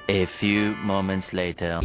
A few moments later.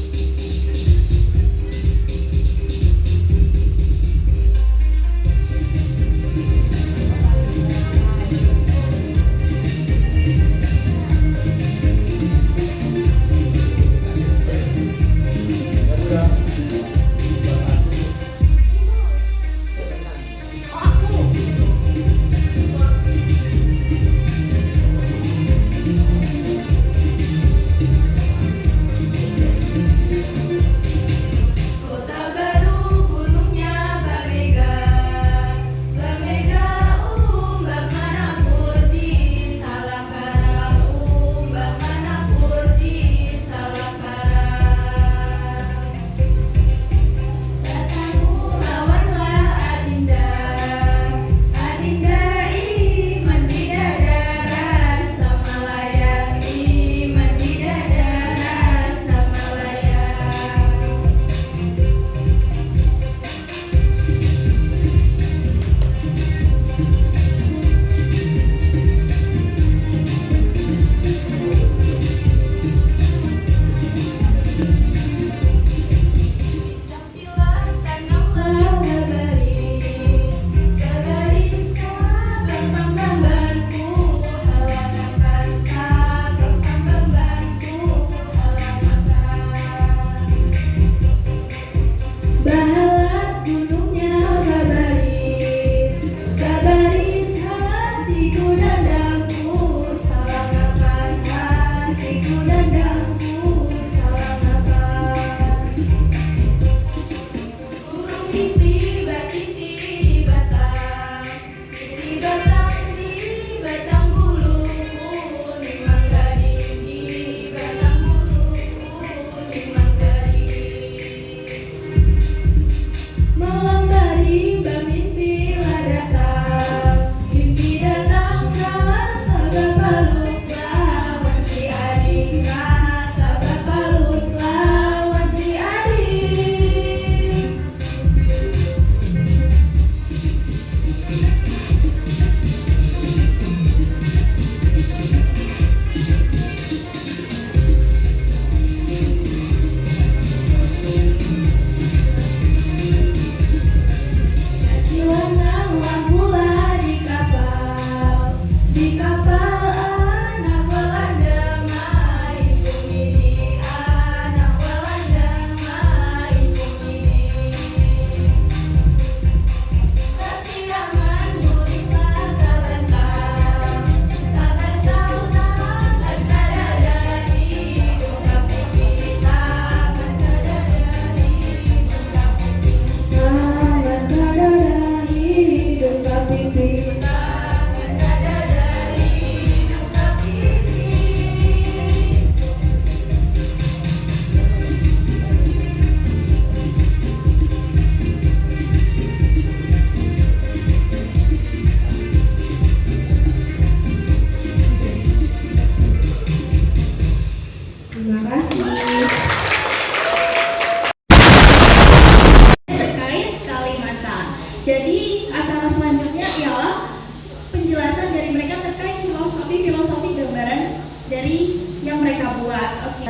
Jadi acara selanjutnya ialah penjelasan dari mereka terkait filosofi gambaran dari yang mereka buat. Oke.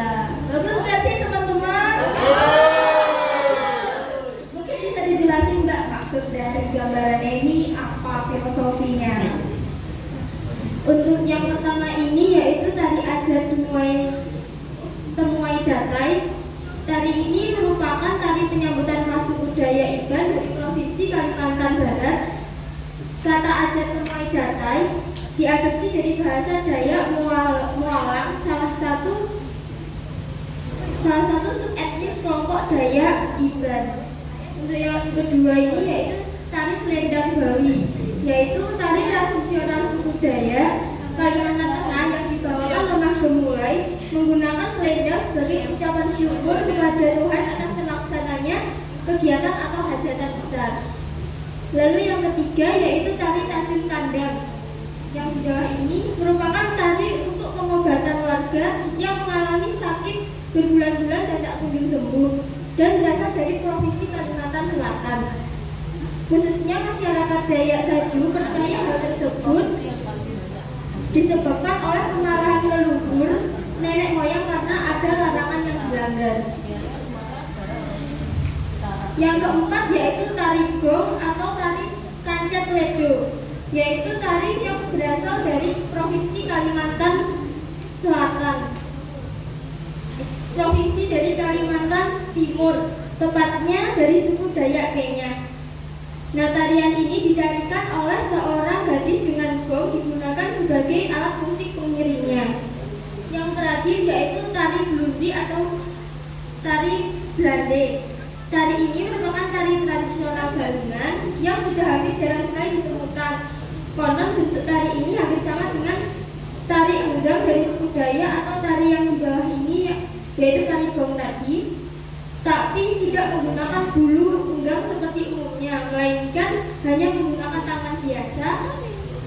Bagus nggak sih teman-teman? Mungkin bisa dijelasin Mbak maksud dari gambarannya ini apa filosofinya? Untuk yang pertama ini yaitu tari ajar temuai datai. Tari ini merupakan tari penyambutan Rasu Budaya Iban dari Provinsi Kalimantan Barat. Kata ajar temuai datai diadopsi dari bahasa Dayak Mualang, salah satu subetnis kelompok Dayak Iban. Untuk yang kedua ini yaitu tari selendang Bawi, yaitu tari tradisional suku Dayak Kalimantan Tengah yang dibawakan lemah gemulai menggunakan selendang sebagai ucapan syukur kepada Tuhan atas terlaksananya kegiatan atau hajatan besar. Lalu yang ketiga yaitu tari Tanjung Tandang. Yang di bawah ini merupakan tari untuk pengobatan warga yang mengalami sakit berbulan-bulan dan tak kunjung sembuh dan berasal dari Provinsi Kalimantan Selatan. Khususnya masyarakat Dayak Saju percaya hal tersebut disebabkan oleh kemarahan leluhur nenek moyang karena ada larangan yang dilanggar. Yang keempat yaitu tari gong atau tari kancet ledo, yaitu tari yang berasal dari Provinsi Kalimantan Selatan, Provinsi dari Kalimantan Timur, tepatnya dari suku Dayak Kenya. Nah, tarian ini ditarikan oleh seorang gadis dengan gong digunakan sebagai alat musik pengiringnya. Yang terakhir yaitu tari blundi atau tari blande. Tari ini merupakan tari tradisional Galengan yang sudah hampir jarang sekali ditemukan. Konon bentuk tari ini hampir sama dengan tari enggang dari suku Dayak atau tari yang di bawah ini, yaitu tari gong tadi, tapi tidak menggunakan bulu enggang seperti umumnya, melainkan hanya menggunakan tangan biasa,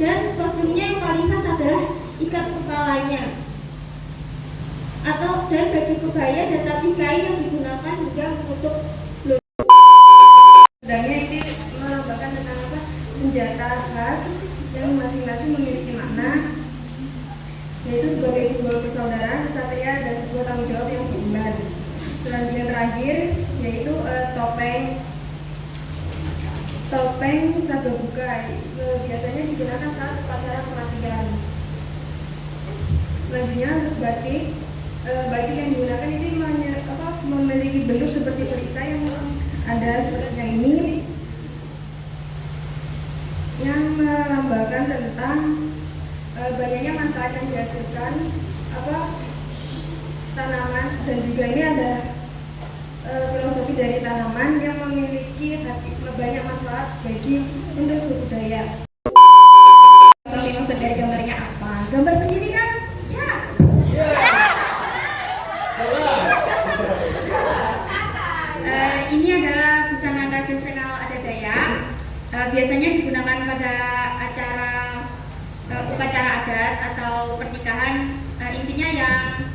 dan kostumnya yang paling khas adalah ikat kepalanya dan baju kebaya dan tapi kain yang digunakan juga menutup. Sebenarnya ini melambangkan tentang apa? Senjata khas yang masing-masing memiliki makna, yaitu sebagai simbol persaudaraan, kesatria, dan sebuah tanggung jawab yang diemban. Selanjutnya yang terakhir yaitu topeng sababukai, biasanya digunakan saat upacara pelatihan. Selanjutnya batik. Batik yang digunakan ini memiliki bentuk seperti perisai yang ada seperti ini, yang melambangkan tentang banyaknya manfaat yang dihasilkan tanaman, dan juga ini ada filosofi dari tanaman yang memiliki banyak manfaat bagi untuk suku Dayak. Maksud dari gambarnya apa? Gambar sendiri kan? Ini adalah busana tradisional adat Dayak. Biasanya digunakan pada upacara adat atau pernikahan. Intinya yang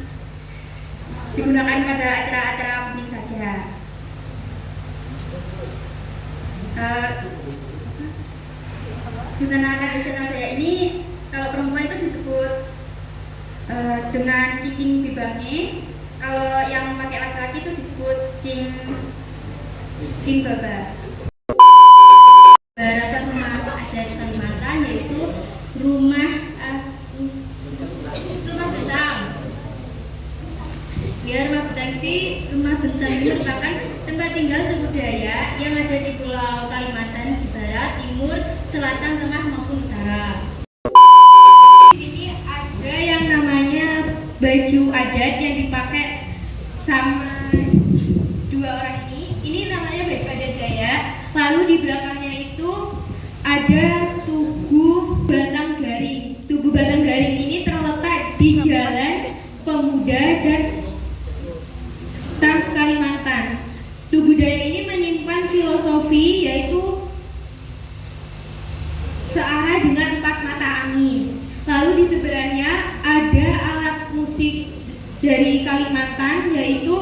digunakan pada acara-acara penting saja. Busana tradisional Dayak ini kalau perempuan itu disebut dengan kiking bibangi. Kalau yang pakai laki-laki itu disebut king baba. Ada rumah adat Kalimantan yaitu rumah bentang. Rumah bentang ini merupakan tempat tinggal suku Dayak yang ada di Pulau Kalimantan di barat, timur, selatan, tengah maupun utara. Di sini ada yang namanya baju adat yang dipakai sama dua orang ini. Ini namanya baju adat Dayak. Lalu di belakangnya itu ada Tugu Batang Garing. Tugu Batang Garing ini terletak di Jalan Pemuda dan Trans Kalimantan. Tugu Dayak ini menyimpan filosofi yaitu searah dengan 4 mata angin. Lalu di sebelahnya ada alat musik dari Kalimantan, yaitu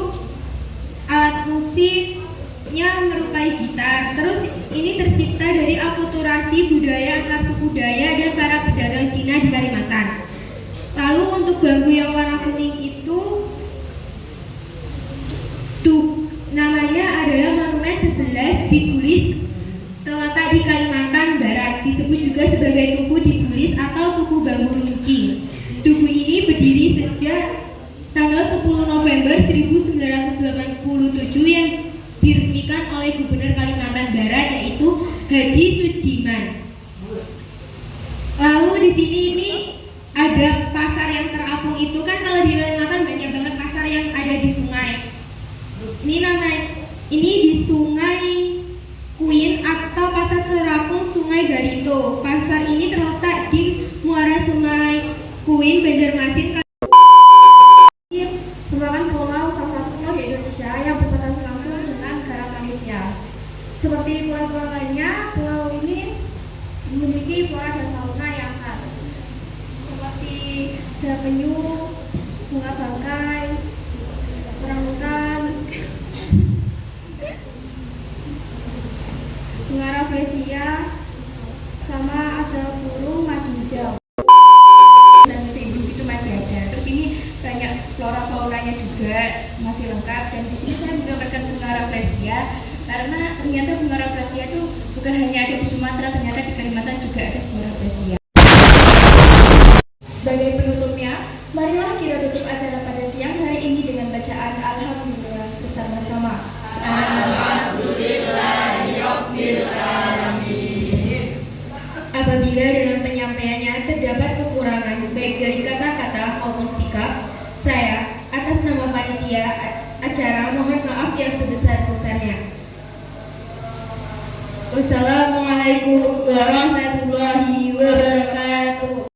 alat musiknya menyerupai gitar. Terus ini tercipta dari akulturasi budaya antar suku Dayak dan para pedagang Cina di Kalimantan. Lalu untuk bambu yang warna kuning itu namanya adalah Monumen 11 di Bulis, terletak di Kalimantan Barat. Disebut juga sebagai Tugu di Bulis atau Tugu Bambu Runcing. Tugu ini berdiri sejak tanggal 10 November 1987 yang diresmikan oleh Gubernur Kalimantan Barat, yaitu Haji Sujiman. Lalu di sini ini ada pasar yang terapung. Itu kan kalau di Kalimantan banyak banget pasar yang ada di sungai. Ini di Sungai Kuin atau Pasar Terapung Sungai Garito. Pasar ini terletak di muara Sungai Kuin, Banjarmasin. Ini merupakan pulau, salah satu pulau di Indonesia yang berbatasan langsung dengan negara Malaysia. Seperti pulau-pulau lainnya, pulau ini memiliki flora dan fauna yang khas, seperti ada penyu, bunga bangkai, orangutan, bunga rafflesia, sama ada burung madu hijau. Dan itu masih ada. Terus ini banyak flora faunanya juga. juga masih lengkap, dan di sini saya menggambarkan bunga rafflesia karena ternyata bunga rafflesia itu bukan hanya ada di Sumatera, ternyata di Kalimantan juga ada bunga rafflesia. Sebagai penutupnya, marilah kita tutup acara pada siang hari ini dengan bacaan Alhamdulillah bersama-sama. Apabila dalam penyampaiannya terdapat kekurangan baik dari kata-kata maupun sikap, saya atas nama panitia acara mohon maaf yang sebesar-besarnya. Wassalamualaikum warahmatullahi wabarakatuh.